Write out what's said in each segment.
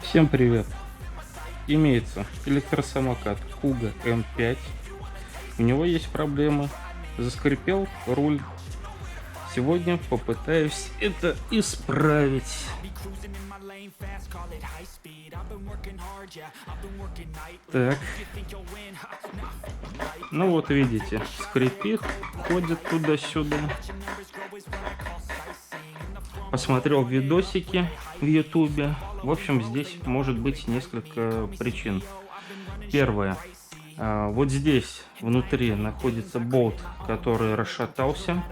Всем привет! Имеется электросамокат Kuga М5. У него есть проблемы. Заскрипел руль. Сегодня попытаюсь это исправить. Так. Ну вот видите, скрипит, ходит туда-сюда. Посмотрел видосики в ютубе. В общем, здесь может быть несколько причин. Первое. Вот здесь внутри находится болт, который расшатался.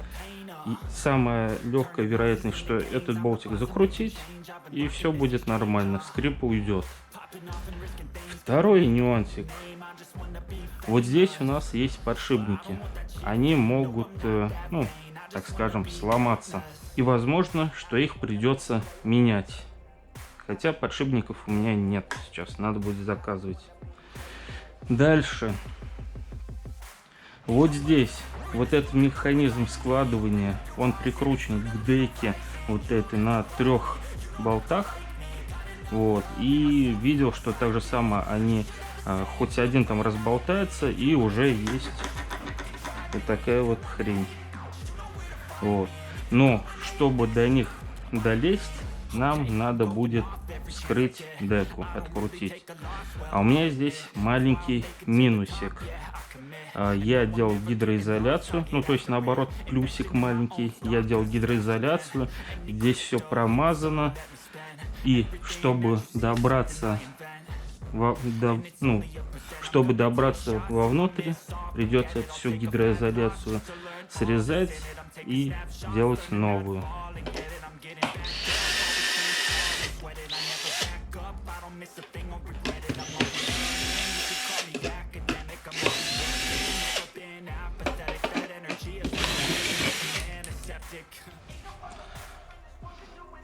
И самая легкая вероятность, что этот болтик закрутить, и все будет нормально, скрип уйдет. Второй нюансик. Вот здесь у нас есть подшипники. Они могут, ну, так скажем, сломаться. И возможно, что их придется менять. Хотя подшипников у меня нет сейчас, надо будет заказывать. Дальше. Вот здесь, вот этот механизм складывания, он прикручен к деке вот этой на 3 болтах. Вот. И видел, что так же самое они, хоть один там разболтается, и уже есть вот такая вот хрень. Вот. Но чтобы до них долезть, нам надо будет вскрыть деку, открутить. А у меня здесь маленький минусик. Я делал гидроизоляцию, ну то есть наоборот плюсик маленький. Я делал гидроизоляцию, здесь все промазано. И чтобы добраться чтобы добраться вовнутрь, придется эту всю гидроизоляцию срезать и делать новую.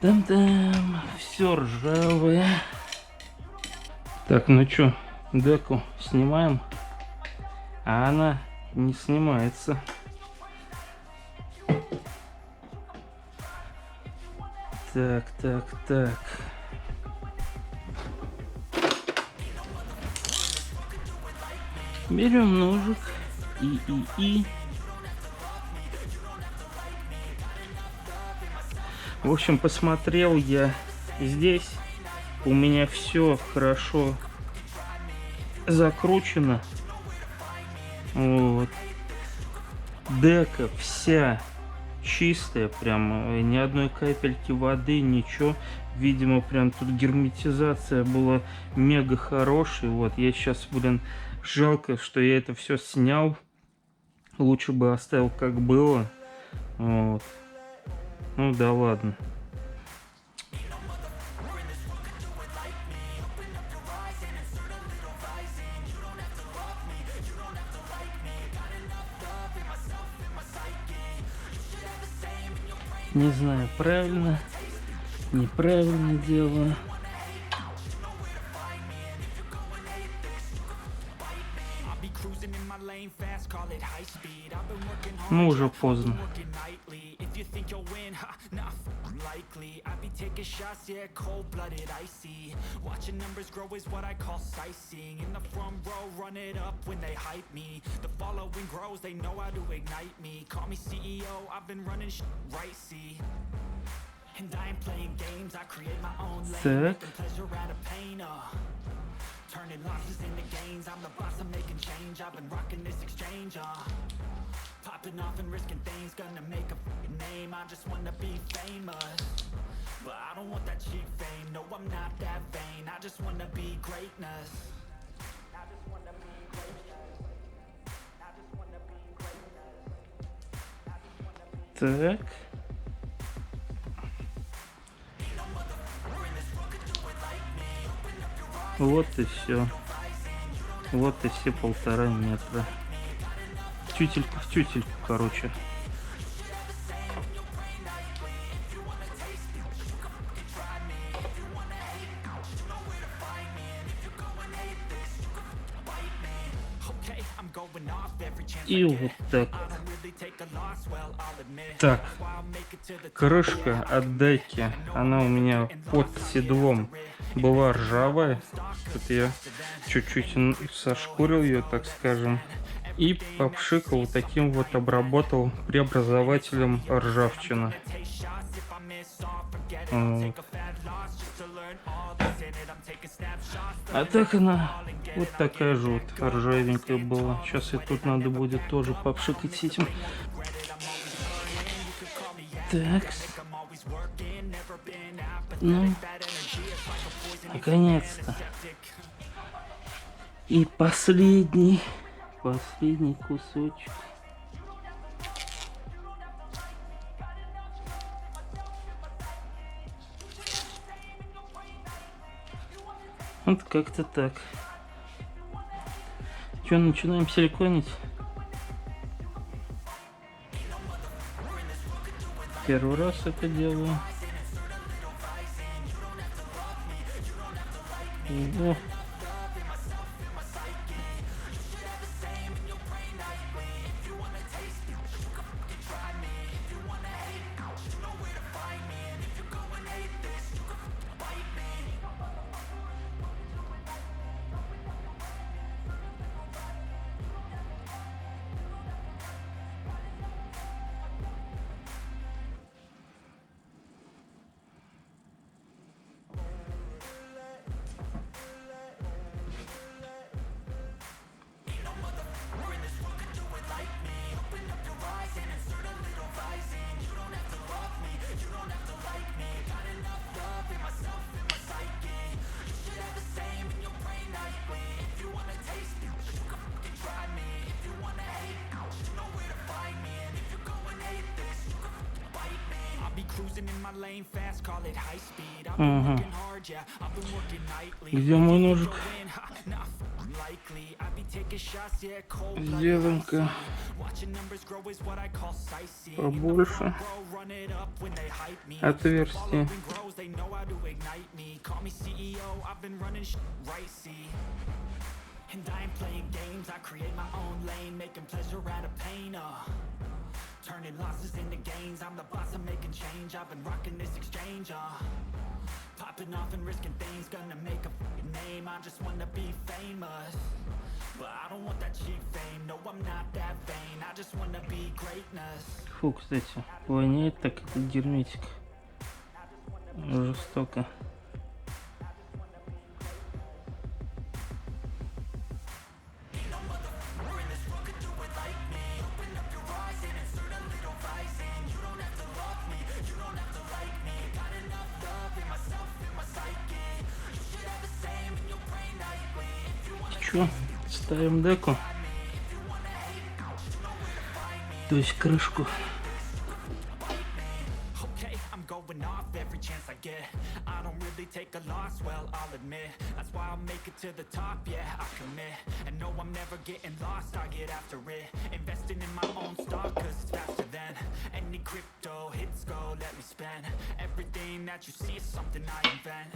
Там-там, все ржавое. Так, ну чё, деку снимаем, а она не снимается. Так. Берем ножик и. В общем, посмотрел я здесь. У меня все хорошо закручено. Вот. Дека вся чистая, прям ни одной капельки воды, ничего. Видимо, прям тут герметизация была мега хорошей. Вот, я сейчас, жалко, что я это все снял. Лучше бы оставил как было. Вот. Ну да ладно. Не знаю, правильно, неправильно делаю. Ну, уже поздно. Так. Turning losses into gains, I'm the boss, I'm making change. I've been rocking this exchange, popping off and risking things, gonna make a name. I just wanna be famous, but I don't want that cheap fame. No, I'm not that vain. I just wanna be greatness. I just wanna be greatness. I just wanna be greatness. I just wanna be. Так. Вот и все. Вот и все 1,5 метра. Тютелька в тютельку, короче. И вот так. Так, крышка от деки, она у меня под седлом была ржавая. Тут я чуть-чуть сошкурил ее, так скажем. И попшикал вот таким вот, обработал преобразователем ржавчины. Вот. А так она вот такая же вот ржавенькая была. Сейчас и тут надо будет тоже попшикать с этим. Так. Ну, наконец-то. И последний кусочек. Вот как-то так. Что, начинаем силиконить? Первый раз это делаю. О. Ага. Где мой ножик? Сделаем-ка побольше отверстие. Turning losses into gains, I'm the boss, I'm making change. I've been rocking this exchange, popping off and risking things, gonna make a fucking name. I just wanna be famous, but I don't want that cheap fame. No, I'm not that vain, I just wanna be greatness. Фу, кстати, воняет так этот герметик. Жестоко. Ставим деку, то есть крышку. I don't really take a loss, well, I'll admit. That's why I'll make it to the top, yeah, I commit. And no, I'm never getting lost, I get after it. Investing in my own stock, cause it's faster than any crypto hits go, let me spend. Everything that you see is something I invent,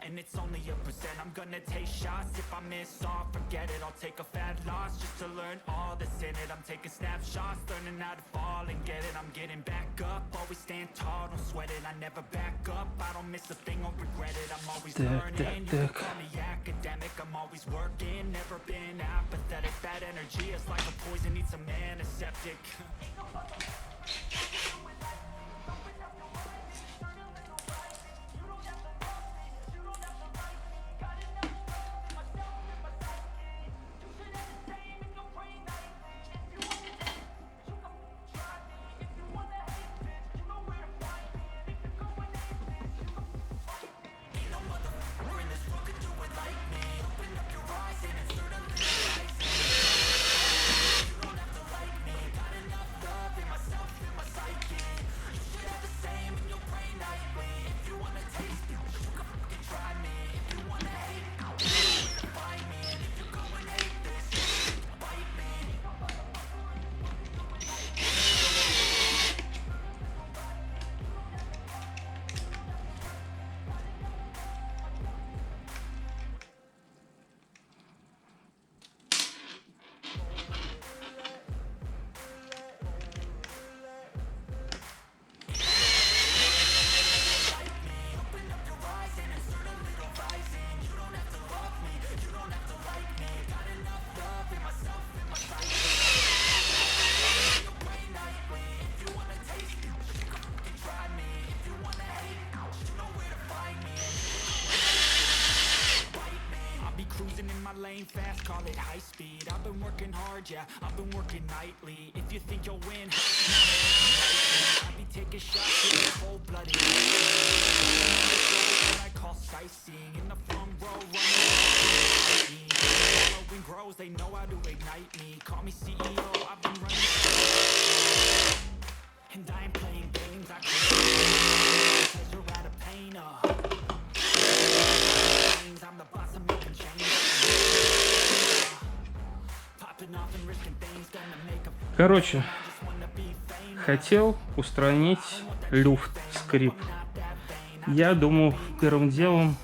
and it's only a percent. I'm gonna take shots, if I miss all, forget it. I'll take a fat loss just to learn all that's in it. I'm taking snapshots, learning how to fall and get it. I'm getting back up, always stand tall, don't sweat it. I never back up, I don't miss a thing or regret it. I'm always learning, you can call me academic. I'm always working, never been apathetic. Bad energy is like a poison, needs some antiseptic. Cruising in my lane fast, call it high speed. I've been working hard, yeah, I've been working nightly. If you think you'll win, I be taking shots, yeah, cold-blooded. What I call sightseeing in the front row, running following grows, they know how to ignite me. Call me CEO, I've been running, and I ain't playing games. I create pleasure out of pain. I'm the boss, I'm making change. Popping off and risking things, gonna make a. Короче, хотел устранить люфт, скрип. Я думал, первым делом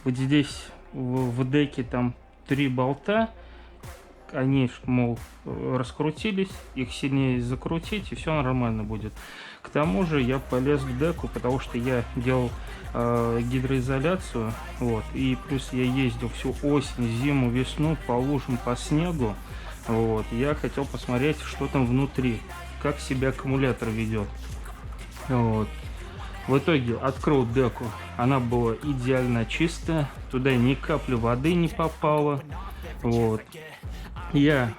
вот здесь в деке там 3 болта, они, мол, раскрутились, их сильнее закрутить, и все нормально будет. К тому же я полез к деку, потому что я делал гидроизоляцию, вот, и плюс я ездил всю осень, зиму, весну по лужам, по снегу, вот, я хотел посмотреть, что там внутри, как себя аккумулятор ведет, вот. В итоге открыл деку, она была идеально чистая, туда ни капли воды не попало, вот. Я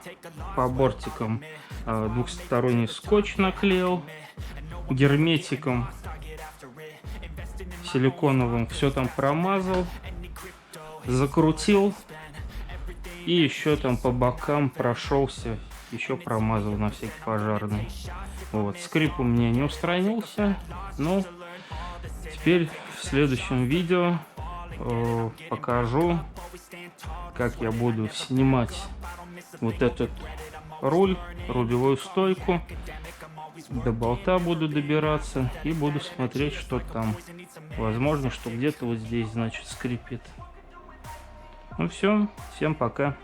по бортикам двухсторонний скотч наклеил, герметиком силиконовым все там промазал, закрутил и еще там по бокам прошелся, еще промазал на всякий пожарный. Вот, скрип у меня не устранился, но теперь в следующем видео покажу, как я буду снимать вот этот руль, рулевую стойку, до болта буду добираться и буду смотреть, что там. Возможно, что где-то вот здесь, значит, скрипит. Ну все, всем пока.